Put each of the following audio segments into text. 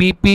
PP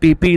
PP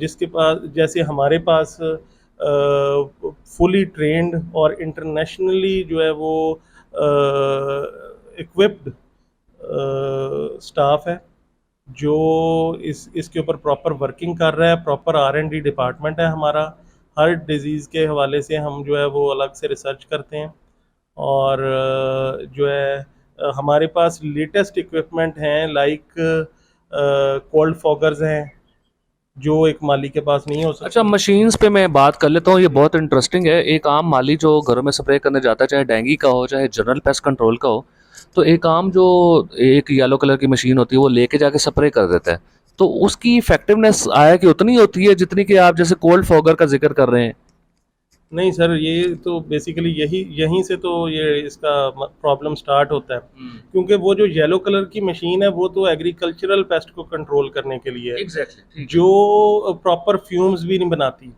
جس کے پاس جیسے ہمارے پاس فلی ٹرینڈ اور انٹرنیشنلی جو ہے وہ اکوپڈ اسٹاف ہے جو اس کے اوپر پراپر ورکنگ کر رہا ہے. پراپر R&D ڈپارٹمنٹ ہے ہمارا. ہر ڈیزیز کے حوالے سے ہم جو ہے وہ الگ سے ریسرچ کرتے ہیں, اور جو ہے ہمارے پاس لیٹسٹ اکوپمنٹ ہیں لائک کولڈ فاگرز ہیں جو ایک مالی کے پاس نہیں ہو سکتا. اچھا مشینز پہ میں بات کر لیتا ہوں, یہ بہت انٹرسٹنگ ہے. ایک عام مالی جو گھروں میں سپرے کرنے جاتا ہے, چاہے ڈینگی کا ہو چاہے جنرل پیسٹ کنٹرول کا ہو, تو ایک عام جو ایک یلو کلر کی مشین ہوتی ہے وہ لے کے جا کے سپرے کر دیتا ہے, تو اس کی افیکٹونیس آیا کہ اتنی ہوتی ہے جتنی کہ آپ جیسے کولڈ فاگر کا ذکر کر رہے ہیں؟ نہیں سر, یہ تو بیسیکلی یہیں سے تو یہ اس کا پرابلم سٹارٹ ہوتا ہے, کیونکہ وہ جو یلو کلر کی مشین ہے وہ تو ایگریکلچرل پیسٹ کو کنٹرول کرنے کے لیے ہے, جو پراپر فیومز بھی نہیں بناتی.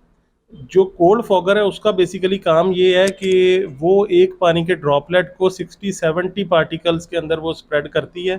جو کولڈ فاگر ہے اس کا بیسیکلی کام یہ ہے کہ وہ ایک پانی کے ڈراپلیٹ کو 60-70 پارٹیکلز کے اندر وہ اسپریڈ کرتی ہے,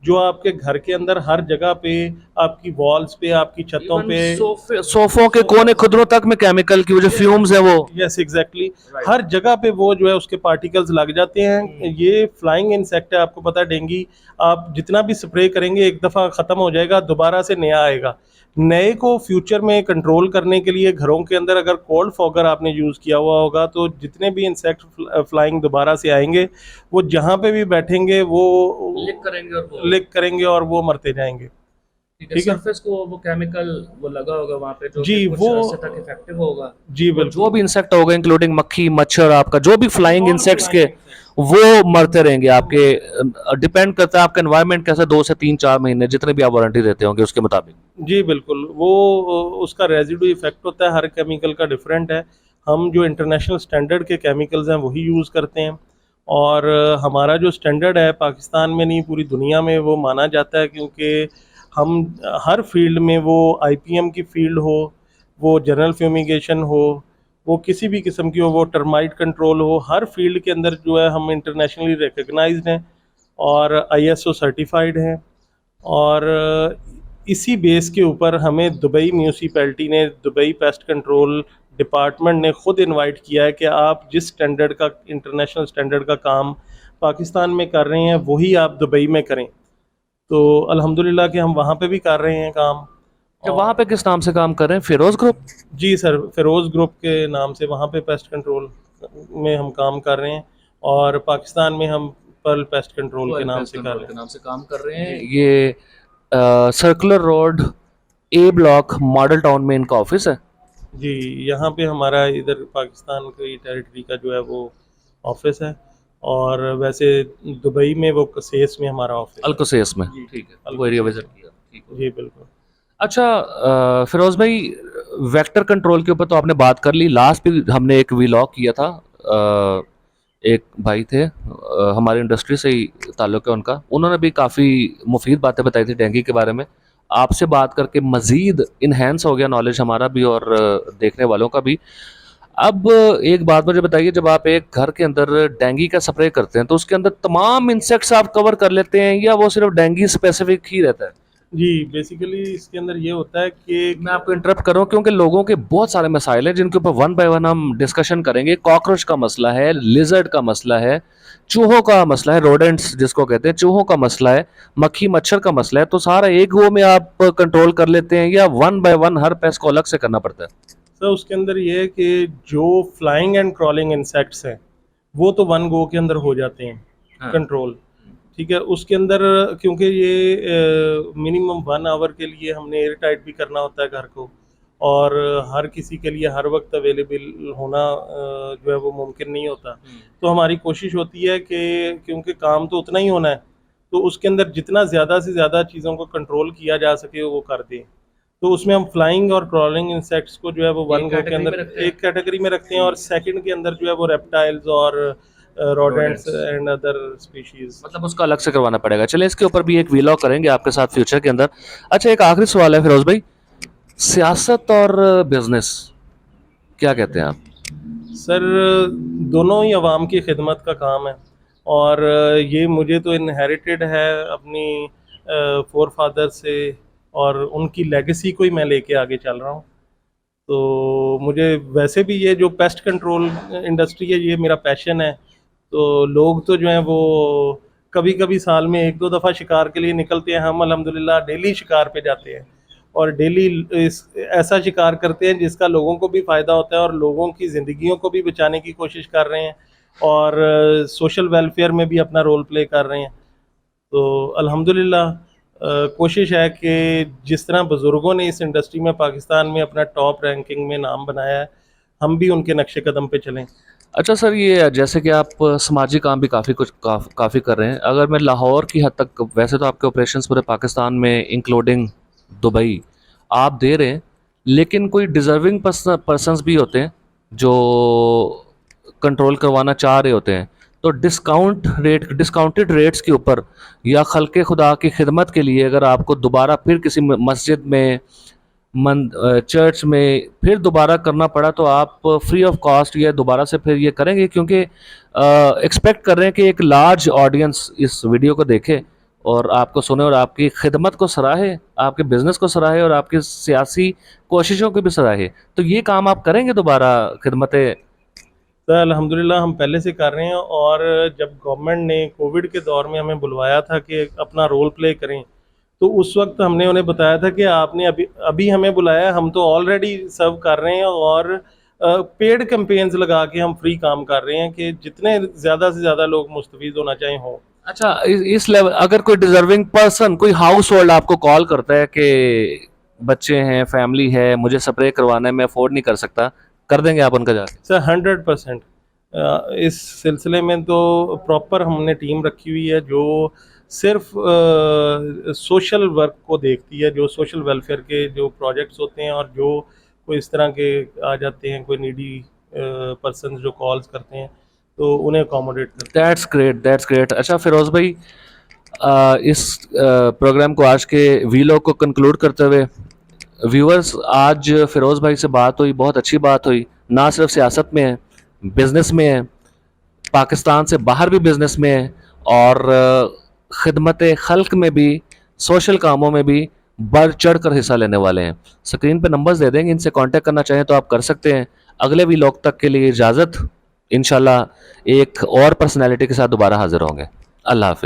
جو آپ کے گھر کے اندر ہر جگہ پہ, آپ کی والز پہ, آپ کی چھتوں پہ, صوفوں کے کونے خدروں تک میں کیمیکل کی وہ جو فیومز ہیں وہ, یس ایگزیکٹلی, ہر جگہ پہ وہ جو ہے اس کے پارٹیکلز لگ جاتے ہیں. یہ فلائنگ انسیکٹ ہے, آپ کو پتا ہے ڈینگی آپ جتنا بھی سپرے کریں گے ایک دفعہ ختم ہو جائے گا, دوبارہ سے نیا آئے گا. نئے کو فیوچر میں کنٹرول کرنے کے لیے گھروں کے اندر اگر کولڈ فاگر آپ نے یوز کیا ہوا ہوگا تو جتنے بھی انسیکٹ فلائنگ دوبارہ سے آئیں گے وہ جہاں پہ بھی بیٹھیں گے وہ لک کریں گے اور وہ مرتے جائیں گے. ٹھیک ہے, سرفیس کو وہ کیمیکل وہ لگا ہوگا وہاں پہ جو جی کچھ عرصے تک افیکٹو ہوگا. جی بالکل, جو بھی انسیکٹ ہوگا انکلوڈنگ مکھی مچھر, آپ کا جو بھی فلائنگ انسیکٹس کے وہ مرتے رہیں گے. آپ کے ڈپینڈ کرتا ہے آپ کا انوائرمنٹ کیسا, 2 سے 3-4 مہینے جتنے بھی آپ وارنٹی دیتے ہوں گے اس کے مطابق. جی بالکل, وہ اس کا ریزیڈو ایفیکٹ ہوتا ہے, ہر کیمیکل کا ڈفرینٹ ہے. ہم جو انٹرنیشنل اسٹینڈرڈ کے کیمیکلز ہیں وہی یوز کرتے ہیں, اور ہمارا جو اسٹینڈرڈ ہے پاکستان میں نہیں پوری دنیا میں وہ مانا جاتا ہے, کیونکہ ہم ہر فیلڈ میں, وہ IPM کی فیلڈ ہو, وہ جنرل فیومیگیشن ہو, وہ کسی بھی قسم کی ہو, وہ ٹرمائٹ کنٹرول ہو, ہر فیلڈ کے اندر جو ہے ہم انٹرنیشنلی ریکگنائزڈ ہیں اور ISO سرٹیفائڈ ہیں. اور اسی بیس کے اوپر ہمیں دبئی میونسپیلٹی نے, دبئی پیسٹ کنٹرول ڈپارٹمنٹ نے خود انوائٹ کیا ہے کہ آپ جس اسٹینڈرڈ کا, انٹرنیشنل اسٹینڈرڈ کا کام پاکستان میں کر رہے ہیں وہی آپ دبئی میں کریں. تو الحمدللہ کہ ہم وہاں پہ بھی کر رہے ہیں کام. وہاں پہ کس نام سے کام کر رہے ہیں؟ فیروز گروپ؟ جی سر, فیروز گروپ کے نام سے وہاں پہ پیسٹ کنٹرول میں ہم کام کر رہے ہیں, اور پاکستان میں ہم پرل پیسٹ کنٹرول کے نام سے کام کر رہے ہیں. یہ circular road A block model town میں ان کا آفس ہے. جی, یہاں پہ ہمارا ادھر پاکستان کی ٹیریٹری کا جو ہے وہ آفس ہے, اور ویسے دبئی میں وہ کسیس میں ہمارا آفس ہے. الکسیس میں, ٹھیک ہے, وہ ایریا وزٹ کیا. جی بالکل. اچھا فیروز بھائی, ویکٹر کنٹرول کے اوپر تو آپ نے بات کر لی. لاسٹ بھی ہم نے ایک ویلاگ کیا تھا, ایک بھائی تھے ہماری انڈسٹری سے ہی تعلق ہے ان کا, انہوں نے بھی کافی مفید باتیں بتائی تھی ڈینگی کے بارے میں. آپ سے بات کر کے مزید انہینس ہو گیا نالج ہمارا بھی اور دیکھنے والوں کا بھی. اب ایک بات مجھے بتائیے, جب آپ ایک گھر کے اندر ڈینگی کا سپرے کرتے ہیں تو اس کے اندر تمام انسیکٹس آپ کور کر لیتے ہیں یا وہ صرف ڈینگی اسپیسیفک ہی رہتا ہے؟ جی بیسیکلی اس کے اندر یہ ہوتا ہے کہ میں آپ کو انٹرپٹ کروں کیونکہ لوگوں کے بہت سارے مسائل ہیں جن کے اوپر 1 بائی 1 ہم ڈسکشن کریں گے. کاکروچ کا مسئلہ ہے, لیزرڈ کا مسئلہ ہے, چوہوں کا مسئلہ ہے, روڈنٹس جس کو کہتے ہیں, چوہوں کا مسئلہ ہے, مکھی مچھر کا مسئلہ ہے. تو سارا ایک گو میں آپ کنٹرول کر لیتے ہیں یا 1 بائی 1 ہر پیس کو الگ سے کرنا پڑتا ہے؟ سر اس کے اندر یہ ہے کہ جو فلائنگ اینڈ کرالنگ انسیکٹس ہیں وہ تو 1 گو کے اندر ہو جاتے ہیں کنٹرول. ٹھیک ہے, اس کے اندر کیونکہ یہ منیمم 1 آور کے لیے ہم نے ایئر ٹائٹ بھی کرنا ہوتا ہے گھر کو, اور ہر کسی کے لیے ہر وقت اویلیبل ہونا جو ہے وہ ممکن نہیں ہوتا. تو ہماری کوشش ہوتی ہے کہ کیونکہ کام تو اتنا ہی ہونا ہے تو اس کے اندر جتنا زیادہ سے زیادہ چیزوں کو کنٹرول کیا جا سکے وہ کر دیں. تو اس میں ہم فلائنگ اور کرالنگ انسیکٹس کو جو ہے وہ 1 گو کے اندر ایک کیٹیگری میں رکھتے ہیں, اور سیکنڈ کے اندر جو ہے وہ ریپٹائلز اور روڈنٹس اینڈ ادر اسپیشیز, مطلب اس کا الگ سے کروانا پڑے گا. چلیں اس کے اوپر بھی ایک ویلاگ کریں گے آپ کے ساتھ فیوچر کے اندر. اچھا ایک آخری سوال ہے فیروز بھائی, سیاست اور بزنس کیا کہتے ہیں آپ؟ سر دونوں ہی عوام کی خدمت کا کام ہے, اور یہ مجھے تو انہیریٹڈ ہے اپنی فور فادر سے اور ان کی لیگیسی کو ہی میں لے کے آگے چل رہا ہوں. تو مجھے ویسے بھی یہ جو پیسٹ کنٹرول انڈسٹری ہے یہ میرا پیشن ہے. تو لوگ تو جو ہیں وہ کبھی کبھی سال میں 1-2 دفعہ شکار کے لیے نکلتے ہیں. ہم الحمدللہ ڈیلی شکار پہ جاتے ہیں اور ڈیلی ایسا شکار کرتے ہیں جس کا لوگوں کو بھی فائدہ ہوتا ہے اور لوگوں کی زندگیوں کو بھی بچانے کی کوشش کر رہے ہیں اور سوشل ویلفیئر میں بھی اپنا رول پلے کر رہے ہیں. تو الحمدللہ کوشش ہے کہ جس طرح بزرگوں نے اس انڈسٹری میں پاکستان میں اپنا ٹاپ رینکنگ میں نام بنایا ہے ہم بھی ان کے نقش قدم پہ چلیں. اچھا سر، یہ جیسے کہ آپ سماجی کام بھی کافی کر رہے ہیں. اگر میں لاہور کی حد تک، ویسے تو آپ کے آپریشنس پورے پاکستان میں انکلوڈنگ دبئی آپ دے رہے ہیں، لیکن کوئی ڈیزرونگ پرسنس بھی ہوتے ہیں جو کنٹرول کروانا چاہ رہے ہوتے ہیں، تو ڈسکاؤنٹڈ ریٹس کے اوپر یا خلق خدا کی خدمت کے لیے اگر آپ کو دوبارہ پھر کسی مسجد میں چرچ میں پھر دوبارہ کرنا پڑا تو آپ فری آف کاسٹ یہ دوبارہ سے پھر یہ کریں گے؟ کیونکہ ایکسپیکٹ کر رہے ہیں کہ ایک لارج آڈینس اس ویڈیو کو دیکھے اور آپ کو سنے اور آپ کی خدمت کو سراہے، آپ کے بزنس کو سراہے اور آپ کی سیاسی کوششوں کو بھی سراہے. تو یہ کام آپ کریں گے دوبارہ خدمت؟ سر الحمدللہ ہم پہلے سے کر رہے ہیں، اور جب گورنمنٹ نے کووڈ کے دور میں ہمیں بلوایا تھا کہ اپنا رول پلے کریں تو اس وقت ہم نے انہیں بتایا تھا کہ آپ نے ابھی ہمیں بلایا، ہم تو آلریڈی سرو کر رہے ہیں اور پیڈ کمپینز لگا کے ہم فری کام کر رہے ہیں کہ جتنے زیادہ سے زیادہ لوگ مستفید ہونا چاہیں ہوں. اچھا، اس لیول اگر کوئی ڈیزرونگ پرسن، کوئی ہاؤس ہولڈ آپ کو کال کرتا ہے کہ بچے ہیں، فیملی ہے، مجھے سپرے کروانا ہے، میں افورڈ نہیں کر سکتا، کر دیں گے آپ ان کا جا کے؟ سر 100%. اس سلسلے میں تو پراپر ہم نے ٹیم رکھی ہوئی ہے جو صرف سوشل ورک کو دیکھتی ہے، جو سوشل ویلفیئر کے جو پروجیکٹس ہوتے ہیں اور جو کوئی اس طرح کے آ جاتے ہیں، کوئی نیڈی پرسنز جو کالز کرتے ہیں تو انہیں اکوموڈیٹ کرتے ہیں. That's great. اچھا فیروز بھائی، اس پروگرام کو آج کے ویلوگ کو کنکلوڈ کرتے ہوئے، ویورز آج فیروز بھائی سے بات ہوئی، بہت اچھی بات ہوئی. نہ صرف سیاست میں ہے، بزنس میں ہے، پاکستان سے باہر بھی بزنس میں ہے، اور خدمت خلق میں بھی، سوشل کاموں میں بھی بڑھ چڑھ کر حصہ لینے والے ہیں. اسکرین پہ نمبرز دے دیں گے، ان سے کانٹیکٹ کرنا چاہیں تو آپ کر سکتے ہیں. اگلے ویلوگ تک کے لیے اجازت. انشاءاللہ ایک اور پرسنالٹی کے ساتھ دوبارہ حاضر ہوں گے. اللہ حافظ.